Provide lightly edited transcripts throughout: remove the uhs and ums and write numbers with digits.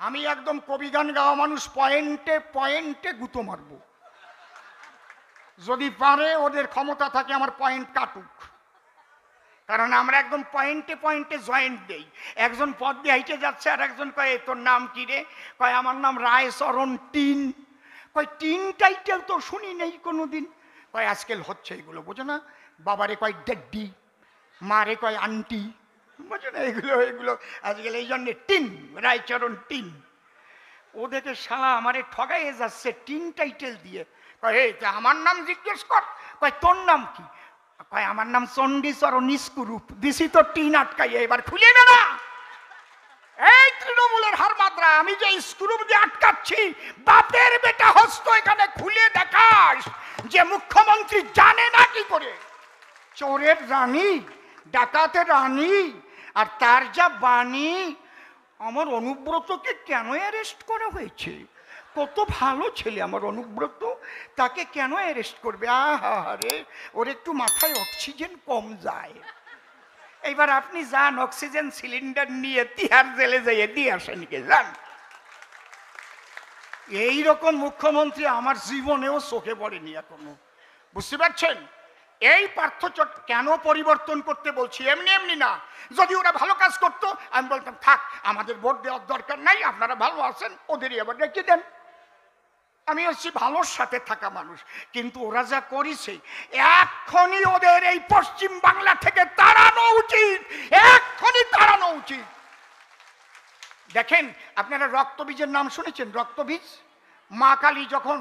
আমি একদম কবি গান গাওয়া মানুষ, পয়েন্টে পয়েন্টে গুঁতো মারব। যদি পারে ওদের ক্ষমতা থাকে আমার পয়েন্ট কাটুক, কারণ আমরা একদম পয়েন্টে পয়েন্টে জয়েন্ট দেই। একজন পথ দিয়ে হাইটে যাচ্ছে আর একজন কয় তোর নাম কি রে? কয় আমার নাম রায়চরণ টিন। কয় টিন টাইটেল তো শুনি নেই কোনোদিন। কয় আজকাল হচ্ছে এগুলো, বোঝো না? বাবারে কয় ডেড্ডি, মারে কয় আন্টি, বোঝো না? এগুলো আজকাল এই জন্যে টিন, রায়চরণ টিন। ও দেখে শালা আমারে ঠগাইয়ে যাচ্ছে টিন টাইটেল দিয়ে। কয় এই আমার নাম জিজ্ঞেস কর। কয় তোর নাম কি? কয় আমার নাম চণ্ডীচরণ নিষ্কুরূপ। দিছি তো টিন আটকাইয়ে, এবার খুলে নে না। এই তৃণমূলের হারমাদ্রা, আমি যে স্ক্রুপ দিয়ে আটকাচ্ছি, বাপের বেটা হস্ত এখানে খুলে দেখাস যে মুখ্যমন্ত্রী জানে না কি করে। চোরের রানী, ডাকাতের রানী, আর তার যা বাণী। আমার অনুব্রতকে কেন অ্যারেস্ট করা হয়েছে? কত ভালো ছেলে আমার অনুব্রত, তাকে কেন অ্যারেস্ট করবে? আহারে, ওর একটু মাথায় অক্সিজেন কম যায়। এইবার আপনি যান অক্সিজেন সিলিন্ডার নিয়ে তিহার জেলে যাইয়ে দিয়ে আসেন, কে যান। এইরকম মুখ্যমন্ত্রী আমার জীবনেও চোখে পড়েনি এখনো, বুঝতে পারছেন? এই পার্থক্য কেন পরিবর্তন করতে বলছি? এমনি এমনি না। যদি ওরা ভালো কাজ করতো আমি বলতাম থাক, আমাদের ভোট দেওয়ার দরকার নাই, আপনারা ভালো আছেন, ওদেরই আবার রেখে দেন। আমি হচ্ছি ভালোর সাথে থাকা মানুষ। কিন্তু ওরা যা করেছে, এক্ষুনি ওদের এই পশ্চিম বাংলা থেকে তাড়ানো উচিত, এক্ষুনি তাড়ানো উচিত। দেখেন, আপনারা রক্তবীজের নাম শুনেছেন? রক্তবীজ, মা কালী যখন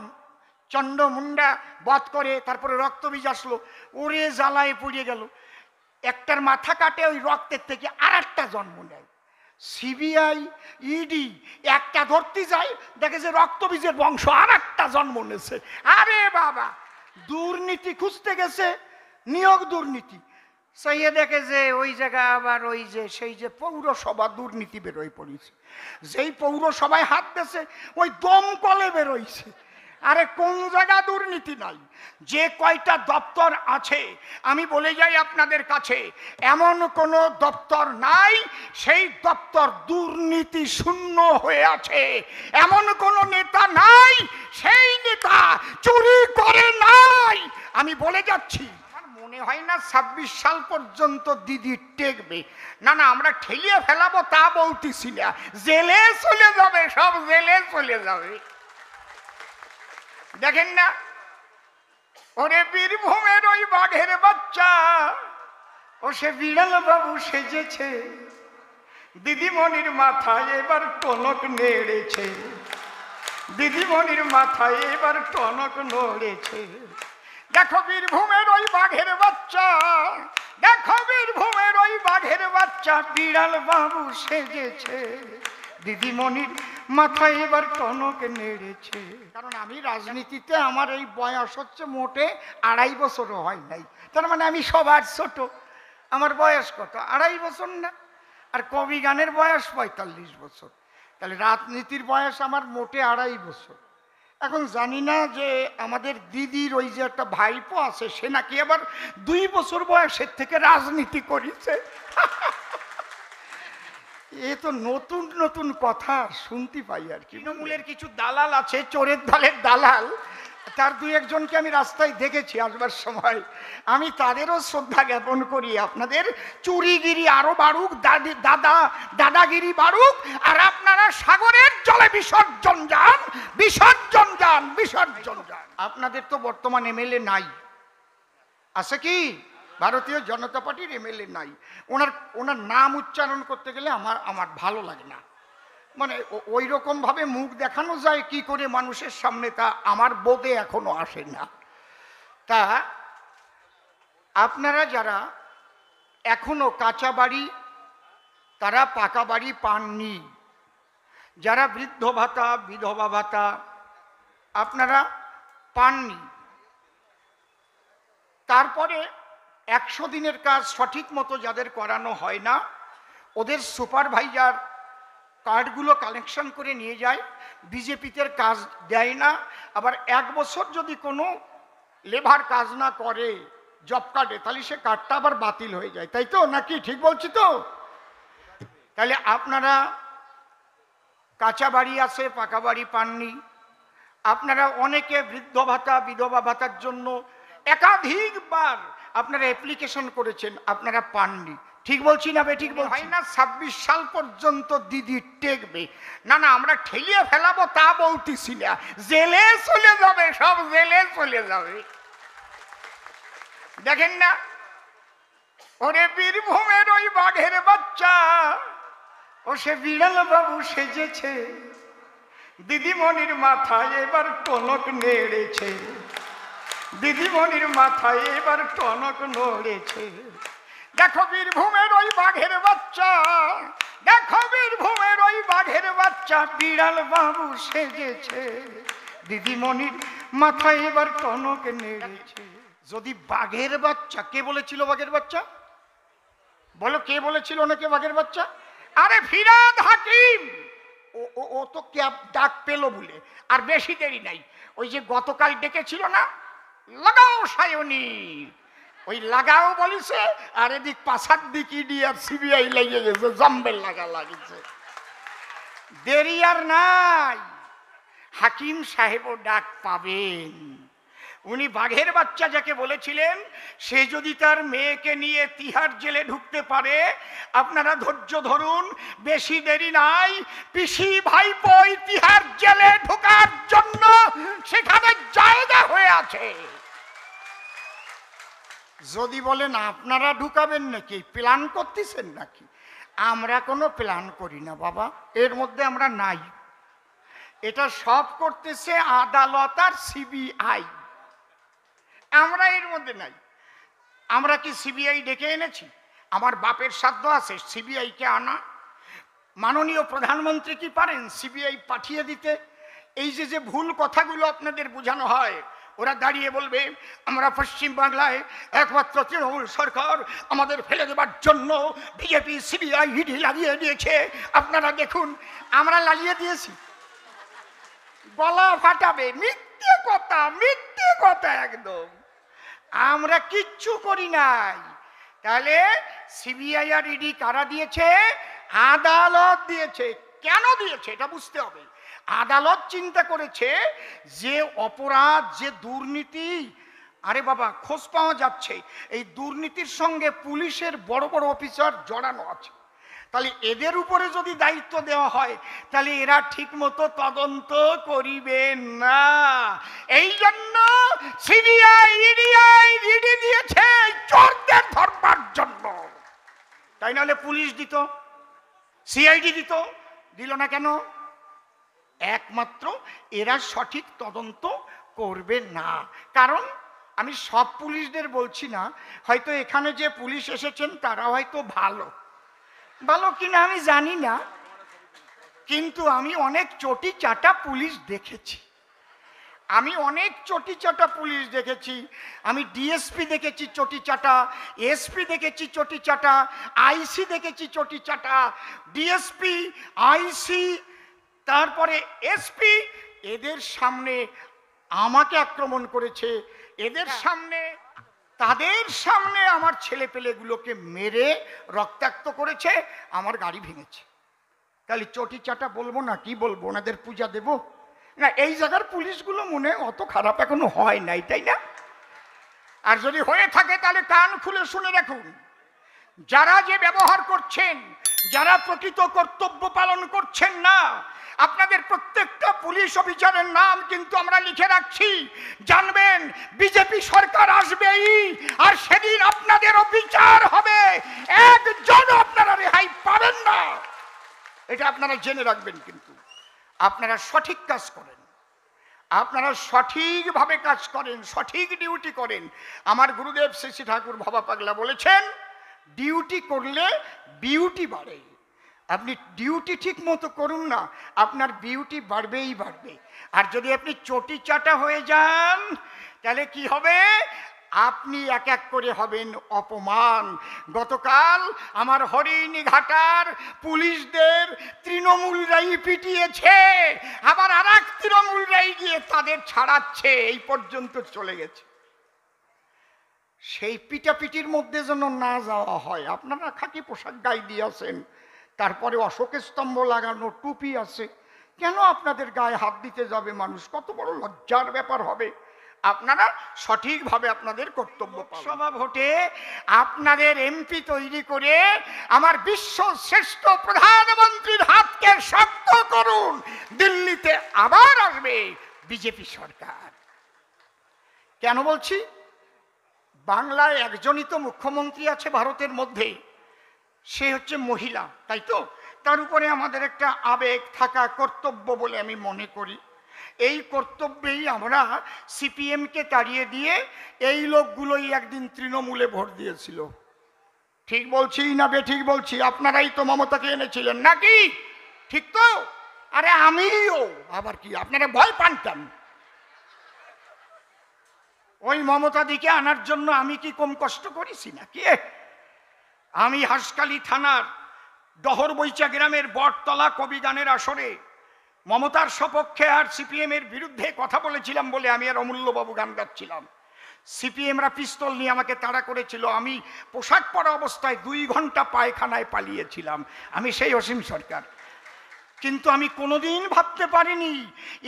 চন্ডমুন্ডা বধ করে তারপরে রক্তবীজ আসলো, ওরে জ্বালায় পুড়িয়ে গেল। একটার মাথা কাটে, ওই রক্তের থেকে আর একটা জন্ম নেয়। সিবিআই, ইডি একটা ধরতে যায়, দেখে যে রক্তবীজের বংশ আর একটা জন্ম নিয়েছে। আরে বাবা, দুর্নীতি খুঁজতে গেছে, নিয়োগ দুর্নীতি, সেই দেখে যে ওই জায়গা আবার ওই যে সেই যে পৌরসভা দুর্নীতি বেরোয় পড়েছে। যেই পৌরসভায় হাত দিয়েছে ওই দমকলে বেরোইছে। আরে কোন জায়গা দুর্নীতি নাই? যে কয়টা দপ্তর আছে, আমি বলে যাই আপনাদের কাছে, এমন কোনো দপ্তর নাই সেই দপ্তর দুর্নীতি শূন্য হয়ে আছে। এমন কোনো নেতা নাই সেই নেতা চুরি করে নাই। আমি বলে যাচ্ছি, মনে হয় না 26 সাল পর্যন্ত দিদি টেকবে। না না, আমরা ঠেলিয়ে ফেলাবো তা বলতেছি না, জেলে চলে যাবে, সব জেলে চলে যাবে। দেখেন না, ওরে বীরভূমের ওই বাঘের বাচ্চা, ও সে বিড়াল বাবু সেজেছে, দিদিমণির মাথায় এবার টনক নেড়েছে, দিদিমণির মাথায় এবার টনক নড়েছে। দেখো বীরভূমের ওই বাঘের বাচ্চা, দেখো বীরভূমের ওই বাঘের বাচ্চা, বিড়াল বাবু সেজেছে, দিদিমণির মাথায় এবার টনক নেড়েছে। কারণ আমি রাজনীতিতে আমার এই বয়স হচ্ছে মোটে 2.5 বছরও হয় নাই। তার মানে আমি সবার ছোট। আমার বয়স কত? 2.5 বছর না? আর কবি গানের বয়স 45 বছর। তাহলে রাজনীতির বয়স আমার মোটে 2.5 বছর। এখন জানি না যে আমাদের দিদির ওই যে একটা ভাইপো আছে, সে নাকি আবার 2 বছর বয়সের থেকে রাজনীতি করেছে। এ তো নতুন নতুন কথা শুনতে পাই আর কি। তৃণমূলের কিছু দালাল আছে, চোরের দলের দালাল, তার 2-1 জনকে আমি রাস্তায় দেখেছি আসবার সময়। আমি তাদেরও শ্রদ্ধা জ্ঞাপন করি। আপনাদের চুরিগিরি আরো বাড়ুক, দাদাগিরি বাড়ুক, আর আপনারা সাগরের জলে বিসর্জন যান, বিসর্জন যান, বিসর্জন যান। আপনাদের তো বর্তমান এমএলএ নাই, আছে কি? ভারতীয় জনতা পার্টির এমএলএ নাই। ওনার নাম উচ্চারণ করতে গেলে আমার ভালো লাগে না। মানে ওই রকম ভাবে মুখ দেখানো যায় কি করে মানুষের সামনে, তা আমার বোধে এখনো আসে না। তা আপনারা যারা এখনো কাঁচা বাড়ি, তারা পাকা বাড়ি পাননি, যারা বৃদ্ধ ভাতা, বিধবা ভাতা আপনারা পাননি, তারপরে 100 দিনের কাজ সঠিক মতো যাদের করানো হয় না, ওদের সুপারভাইজার কার্ডগুলো কালেকশন করে নিয়ে যায়, বিজেপিতে কাজ দেয় না। আবার 1 বছর যদি কোনো লেবার কাজ না করে জব কার্ডে, তাহলে সে কার্ডটা আবার বাতিল হয়ে যায়, তাই তো? নাকি ঠিক বলছি তো? তাহলে আপনারা কাঁচা বাড়ি আছে, পাকা বাড়ি পাননি। আপনারা অনেকে বৃদ্ধ ভাতা, বিধবা ভাতার জন্য একাধিকবার আপনারা অ্যাপ্লিকেশন করেছেন, আপনারা পাননি। ঠিক বলছি না বে? ঠিক বলছি না? 26 সাল পর্যন্ত দিদি টেকবে না। না, আমরা ঠেলিয়ে ফেলাবো তা বলতেছি না, জেলে চলে যাবে, সব জেলে চলে যাবে। দেখেন না, ওরে বীরভূমের ওই বাঘের বাচ্চা, ও সে বিড়াল বাবু সেজেছে, দিদিমণির মাথায় এবার টনক নেড়েছে, দিদিমণির মাথায় এবার টনক নড়েছে। দেখো বীরভূমের ওই বাঘের বাচ্চা, দেখো বীরভূমের ওই বাঘের বাচ্চা, বিড়াল বাবু সেজেছে, দিদিমণির মাথায় এবার টনক নেড়েছে। যদি বাঘের বাচ্চা, কে বলেছিল বাঘের বাচ্চা? বলো, কে বলেছিল ওনাকে বাঘের বাচ্চা? আরে ফিরহাদ হাকিম। ও তো ক্যাব ডাক পেলো বলে। আর বেশি দেরি নাই, ওই যে গতকাল ডেকেছিল না, লাগাও সায়নী, ওই লাগাও বলিছে, আর এদিক পাশার দিকে দিয়ে আর সিবিআই লেগে গেছে, জম্বের লাগা লাগিছে। দেরি আর নাই, হাকিম সাহেবও ডাক পাবেন। উনি বাঘের বাচ্চা যাকে বলেছিলেন, সে যদি তার মেয়েকে নিয়ে তিহার জেলে ঢুকতে পারে, আপনারা ধৈর্য ধরুন, বেশি দেরি নাই, পিসি ভাইপো তিহার জেলে ঢোকার জন্য সেখানে জায়গা হয়ে আছে। যদি বলেন আপনারা ঢুকাবেন নাকি, প্ল্যান করতেছেন নাকি, আমরা কোনো প্ল্যান করি না বাবা, এর মধ্যে আমরা নাই। এটা সব করতেছে আদালত আর সিবিআই, আমরা এর মধ্যে নাই। আমরা কি সিবিআই ডেকে এনেছি? আমার বাপের সাধ্য আছে সিবিআই কে আনা? মাননীয় প্রধানমন্ত্রী কি পারেন সিবিআই পাঠিয়ে দিতে? এই যে ভুল কথাগুলো আপনাদের বোঝানো হয়, ওরা দাঁড়িয়ে বলবে আমরা পশ্চিম বাংলায় একমাত্র তৃণমূল সরকার, আমাদের ফেলে দেবার জন্য বিজেপি সিবিআই ইডি লাগিয়ে দিয়েছে, আপনারা দেখুন। আমরা লাগিয়ে দিয়েছি? গলা ফাটাবে, মিথ্যে কথা, মিথ্যে কথা একদম। আমরা কিচ্ছু করি নাই। তাহলে সিবিআই আর ইডি কারা দিয়েছে? আদালত দিয়েছে। কেন দিয়েছে এটা বুঝতে হবে। আদালত চিন্তা করেছে যে অপরাধ, যে দুর্নীতি, আরে বাবা খোঁজ পাওয়া যাচ্ছে, এই দুর্নীতির সঙ্গে পুলিশের বড় বড় অফিসার জড়ানো আছে, তাহলে এদের উপরে যদি দায়িত্ব দেওয়া হয়, তাহলে এরা ঠিক মতো তদন্ত করিবে না। এই জন্য সিবিআই ইডি দিয়েছে চোরদের ধরবার জন্য। তাই নাহলে পুলিশ দিত, সিআইডি দিত, দিল না কেন? একমাত্র এরা সঠিক তদন্ত করবে না। কারণ আমি সব পুলিশদের বলছি না, হয়তো এখানে যে পুলিশ এসেছেন তারা হয়তো ভালো, ভালো কিনা আমি জানি না, কিন্তু আমি অনেক চটি চাটা পুলিশ দেখেছি। আমি অনেক চটি চাটা পুলিশ দেখেছি। আমি ডিএসপি দেখেছি চটি চাটা, এসপি দেখেছি চটি চাটা, আইসি দেখেছি চটি চাটা। ডিএসপি, আইসি, তারপরে এসপি, এদের সামনে আমাকে আক্রমণ করেছে, এদের সামনে, তাদের সামনে আমার ছেলে পেলেগুলোকে মেরে রক্তাক্ত করেছে, আমার গাড়ি ভেঙেছে। তাহলে চটি চাটা বলবো না, কি বলবো? ওনাদের পূজা দেব না? এই জায়গার পুলিশগুলো মনে অত খারাপ এখনো হয় নাই, তাই না? আর যদি হয়ে থাকে তাহলে কান খুলে শুনে রাখুন, যারা যে ব্যবহার করছেন, যারা প্রকৃত কর্তব্য পালন করছেন না, আপনাদের প্রত্যেকটা পুলিশ অফিসারের নাম কিন্তু আমরা লিখে রাখছি। জানবেন বিজেপি সরকার আসবেই, আর সেদিন আপনাদেরও বিচার হবে, একজন আপনারা রেহাই পাবেন না, এটা আপনারা জেনে রাখবেন। কিন্তু আপনারা সঠিক কাজ করেন, আপনারা সঠিকভাবে কাজ করেন, সঠিক ডিউটি করেন। আমার গুরুদেব শ্রী শ্রী ঠাকুর ভবা পাগলা বলেছেন, ডিউটি করলে বিউটি বাড়ে। আপনি ডিউটি ঠিক মতো করুন না, আপনার বিউটি বাড়বেই বাড়বে। আর যদি আপনি চটি চাটা হয়ে যান, তাহলে কি হবে? আপনি এক এক করে হবেন অপমান। গতকাল আমার হরিণীঘাটার পুলিশদের তৃণমূলরাই পিটিয়েছে, আবার আর এক তৃণমূলরাই গিয়ে তাদের ছাড়াচ্ছে, এই পর্যন্ত চলে গেছে। সেই পিটাপিটির মধ্যে যেন না যাওয়া হয়। আপনারা খাকি পোশাক গায়ে দিয়েছেন, তারপরে অশোকের স্তম্ভ লাগানো টুপি আছে, কেন আপনাদের গায়ে হাত দিতে যাবে মানুষ? কত বড় লজ্জার ব্যাপার হবে। আপনারা সঠিকভাবে আপনাদের কর্তব্য লোকসভা ভোটে আপনাদের এমপি তৈরি করে আমার বিশ্ব শ্রেষ্ঠ প্রধানমন্ত্রীর হাতকে শক্ত করুন। দিল্লিতে আবার আসবে বিজেপি সরকার। কেন বলছি? বাংলায় একজনই তো মুখ্যমন্ত্রী আছে ভারতের মধ্যে, সে হচ্ছে মহিলা, তাই তো? তার উপরে আমাদের একটা আবেগ থাকা কর্তব্য বলে আমি মনে করি। এই কর্তব্যেই আমরা সিপিএমকে তাড়িয়ে দিয়ে এই লোকগুলোই একদিন তৃণমূলে ভোট দিয়েছিল। ঠিক বলছি না বেঠিক বলছি? আপনারাই তো মমতাকে এনেছিলেন নাকি? ঠিক তো? আরে আমিও, আবার কি আপনারা ভয় পান কেন? ওই মমতা দিকে আনার জন্য আমি কি কম কষ্ট করেছি নাকি? আমি হাঁসখালি থানার ডহরবৈচা গ্রামের বটতলা কবিগানের আসরে মমতার সপক্ষে আর সিপিএম এর বিরুদ্ধে কথা বলেছিলাম বলে আমি আর অমূল্যবাবু গান গাচ্ছিলাম। সিপিএমরা পিস্তল নিয়ে আমাকে তাড়া করেছিল। আমি পোশাক পরা অবস্থায় 2 ঘন্টা পায়খানায় পালিয়েছিলাম। আমি সেই অসীম সরকার। কিন্তু আমি কোনোদিন ভাবতে পারিনি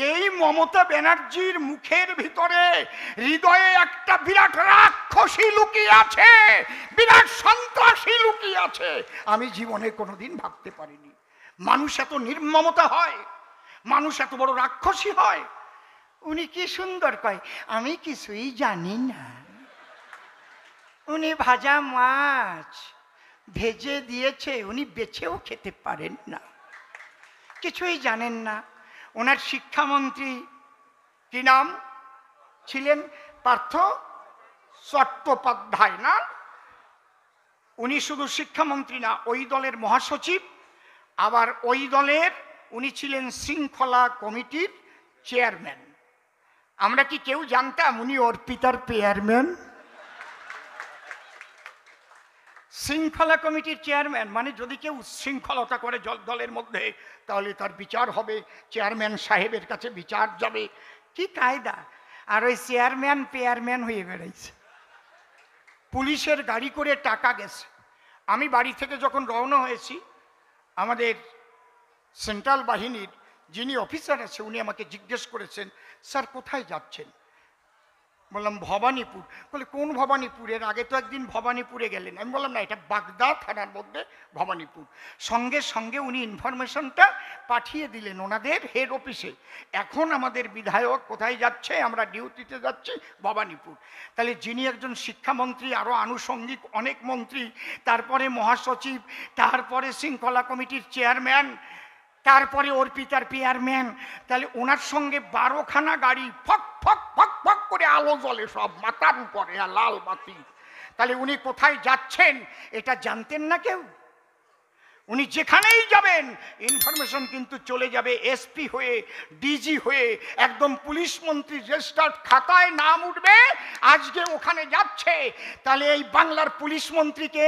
এই মমতা ব্যানার্জির মুখের ভিতরে হৃদয়ে একটা বিরাট রাক্ষসী লুকিয়ে আছে, বিরাট সন্ত্রাসী লুকিয়ে আছে। আমি জীবনে কোনোদিন ভাবতে পারিনি মানুষ এত নির্মমতা হয়, মানুষ এত বড় রাক্ষসী হয়। উনি কি সুন্দর কয়, আমি কিছুই জানি না। উনি ভাজা মাছ ভেজে দিয়েছে, উনি বেছেও খেতে পারেন না, কিছুই জানেন না। ওনার শিক্ষামন্ত্রী কি নাম ছিলেন? পার্থ চট্টোপাধ্যায় না? উনি শুধু শিক্ষামন্ত্রী না, ওই দলের মহাসচিব, আবার ওই দলের উনি ছিলেন শৃঙ্খলা কমিটির চেয়ারম্যান। আমরা কি কেউ জানতাম উনি অর্পিতার চেয়ারম্যান? শৃঙ্খলা কমিটির চেয়ারম্যান মানে যদি কেউ উচ্ছৃঙ্খলতা করে দলের মধ্যে তাহলে তার বিচার হবে, চেয়ারম্যান সাহেবের কাছে বিচার যাবে। কি কায়দা! আর ওই চেয়ারম্যান পেয়ারম্যান হয়ে বেড়াইছে। পুলিশের গাড়ি করে টাকা গেছে। আমি বাড়ি থেকে যখন রওনা হয়েছি, আমাদের সেন্ট্রাল বাহিনীর যিনি অফিসার আছে উনি আমাকে জিজ্ঞেস করেছেন, স্যার কোথায় যাচ্ছেন? বললাম ভবানীপুর। বলে কোন ভবানীপুর? এর আগে তো একদিন ভবানীপুরে গেলেন। আমি বললাম না, এটা বাগদা থানার মধ্যে ভবানীপুর। সঙ্গে সঙ্গে উনি ইনফরমেশনটা পাঠিয়ে দিলেন ওনাদের হেড অফিসে। এখন আমাদের বিধায়ক কোথায় যাচ্ছে? আমরা ডিউটিতে যাচ্ছি ভবানীপুর। তাহলে যিনি একজন শিক্ষামন্ত্রী, আরও আনুষঙ্গিক অনেক মন্ত্রী, তারপরে মহাসচিব, তারপরে শৃঙ্খলা কমিটির চেয়ারম্যান, তারপরে অর্পিতার চেয়ারম্যান, তাহলে ওনার সঙ্গে 12খানা গাড়ি ফক ফক ফক ফক করে আলো জ্বলে সব মাথার উপরে, লাল বাতি। তাহলে উনি কোথায় যাচ্ছেন এটা জানতেন না কেউ? উনি যেখানেই যাবেন ইনফরমেশন কিন্তু চলে যাবে এসপি হয়ে, ডিজি হয়ে, একদম পুলিশ মন্ত্রী রেজিস্টার্ড খাতায় নাম উঠবে আজকে ওখানে যাচ্ছে। তাহলে এই বাংলার পুলিশ মন্ত্রীকে,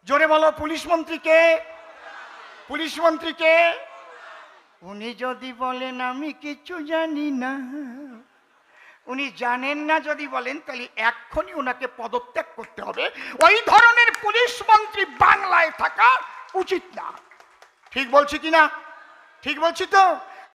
জোরে বলো, পুলিশ মন্ত্রীকে, পুলিশ মন্ত্রীকে উনি যদি বলেন আমি কিছু জানি না, উনি জানেন না যদি বলেন, তাহলে এক্ষুনি ওনাকে পদত্যাগ করতে হবে। ওই ধরনের পুলিশ মন্ত্রী বাংলায় থাকা উচিত না। ঠিক বলছি কিনা? ঠিক বলছি তো?